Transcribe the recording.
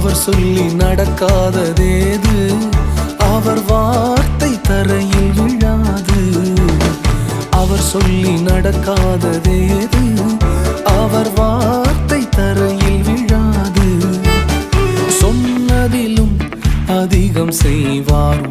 அவர் சொல்லி நடக்காததேது, அவர் வார்த்தை தரையில் விழாது. அவர் சொல்லி நடக்காததேது, அவர் வார்த்தை தரையில் விழாது. சொன்னதிலும் அதிகம் செய்வார்.